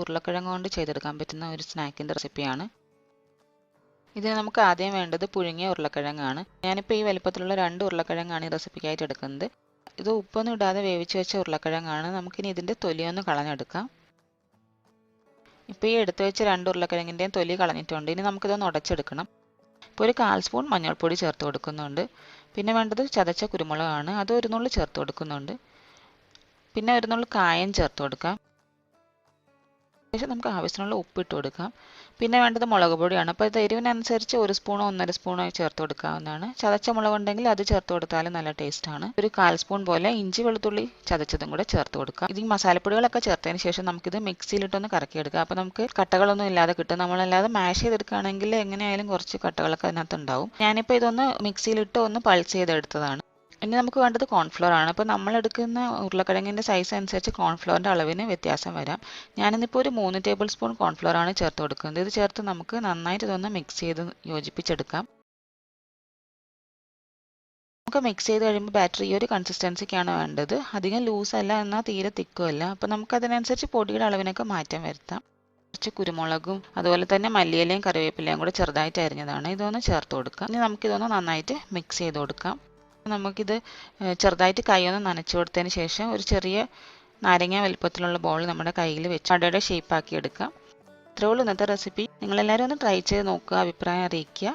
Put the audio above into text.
ഉരുളക്കിഴങ്ങ് കൊണ്ട് ചെയ്തെടുക്കാൻ പറ്റുന്ന ഒരു സ്നാക്കിൻ്റെ റെസിപ്പിയാണ്. ഇതിന് നമുക്ക് ആദ്യം വേണ്ടത് പുഴുങ്ങിയ ഉരുളക്കിഴങ്ങാണ്. ഞാനിപ്പോൾ ഈ വലുപ്പത്തിലുള്ള 2 ഉരുളക്കിഴങ്ങാണ് ഈ റെസിപ്പിക്കായിട്ട് എടുക്കുന്നത്. ഇത് ഉപ്പൊന്നും ഇടാതെ വേവിച്ച് വെച്ച ഉരുളക്കിഴങ്ങാണ്. നമുക്കിനി ഇതിൻ്റെ തൊലിയൊന്ന് കളഞ്ഞെടുക്കാം. ഇപ്പോൾ ഈ എടുത്തു വെച്ച 2 ഉരുളക്കിഴങ്ങിൻ്റെയും തൊലി കളഞ്ഞിട്ടുണ്ട്. ഇനി നമുക്കിതൊന്ന് ഉടച്ചെടുക്കണം. ഇപ്പോൾ ഒരു 1/4 സ്പൂൺ മഞ്ഞൾപ്പൊടി ചേർത്ത് കൊടുക്കുന്നുണ്ട്. പിന്നെ വേണ്ടത് ചതച്ച കുരുമുളകാണ്. അത് ഒരു നുള്ള് ചേർത്ത് കൊടുക്കുന്നുണ്ട്. പിന്നെ ഒരു നുള്ള് കായം ചേർത്ത് കൊടുക്കാം. ശേഷം നമുക്ക് ആവശ്യത്തിനുള്ള ഉപ്പിട്ട് കൊടുക്കാം. പിന്നെ വേണ്ടത് മുളക് പൊടിയാണ്. അപ്പോൾ ഇത് എരിവിനനുസരിച്ച് 1 സ്പൂണോ 1.5 സ്പൂണോ ചേർത്ത് കൊടുക്കാവുന്നതാണ്. ചതച്ച മുളക് ഉണ്ടെങ്കിൽ അത് ചേർത്ത് കൊടുത്താലും നല്ല ടേസ്റ്റാണ്. ഒരു 1/4 സ്പൂൺ പോലെ ഇഞ്ചി വെളുത്തുള്ളി ചതച്ചതും കൂടെ ചേർത്ത് കൊടുക്കാം. ഇത് ഈ മസാലപ്പൊടികളൊക്കെ ചേർത്തതിന് ശേഷം നമുക്കിത് മിക്സിയിലിട്ടൊന്ന് കറക്കിയെടുക്കാം. അപ്പോൾ നമുക്ക് കട്ടകളൊന്നും ഇല്ലാതെ കിട്ടും. നമ്മളല്ലാതെ മാഷ് ചെയ്തെടുക്കുകയാണെങ്കിൽ എങ്ങനെയായാലും കുറച്ച് കട്ടകളൊക്കെ അതിനകത്ത് ഉണ്ടാവും. ഞാനിപ്പോൾ ഇതൊന്ന് മിക്സിയിലിട്ട് ഒന്ന് പൾസ് ചെയ്തെടുത്തതാണ്. ഇനി നമുക്ക് വേണ്ടത് കോൺഫ്ലോർ ആണ്. അപ്പോൾ നമ്മൾ എടുക്കുന്ന ഉരുളക്കിഴങ്ങിൻ്റെ സൈസ് അനുസരിച്ച് കോൺഫ്ലോറിൻ്റെ അളവിന് വ്യത്യാസം വരാം. ഞാനിന്നിപ്പോൾ ഒരു 3 ടേബിൾ സ്പൂൺ കോൺഫ്ലോർ ആണ് ചേർത്ത് കൊടുക്കുന്നത്. ഇത് ചേർത്ത് നമുക്ക് നന്നായിട്ട് ഇതൊന്ന് മിക്സ് ചെയ്ത് യോജിപ്പിച്ചെടുക്കാം. നമുക്ക് മിക്സ് ചെയ്ത് കഴിയുമ്പോൾ ബാറ്റർ ഈ ഒരു കൺസിസ്റ്റൻസിക്കാണ് വേണ്ടത്. അധികം ലൂസ് അല്ല, എന്നാൽ തീരെ തിക്കും അല്ല. അപ്പോൾ നമുക്ക് അതിനനുസരിച്ച് പൊടിയുടെ അളവിനൊക്കെ മാറ്റം വരുത്താം. കുറച്ച് കുരുമുളകും അതുപോലെ തന്നെ മല്ലിയിലയും കറിവേപ്പിലയും കൂടെ ചെറുതായിട്ട് അരിഞ്ഞതാണ്. ഇതൊന്ന് ചേർത്ത് കൊടുക്കാം. ഇനി നമുക്കിതൊന്ന് നന്നായിട്ട് മിക്സ് ചെയ്ത് കൊടുക്കാം. നമുക്കിത് ചെറുതായിട്ട് കൈയൊന്ന് നനച്ചു കൊടുത്തതിന് ശേഷം ഒരു ചെറിയ നാരങ്ങ വലുപ്പത്തിലുള്ള ബോൾ നമ്മുടെ കയ്യിൽ വെച്ച് അടയുടെ ഷേപ്പ് ആക്കി എടുക്കാം. ഇത്രയേ ഉള്ളൂ ഇന്നത്തെ റെസിപ്പി. നിങ്ങളെല്ലാവരും ഒന്ന് ട്രൈ ചെയ്ത് നോക്കുക, അഭിപ്രായം അറിയിക്കുക.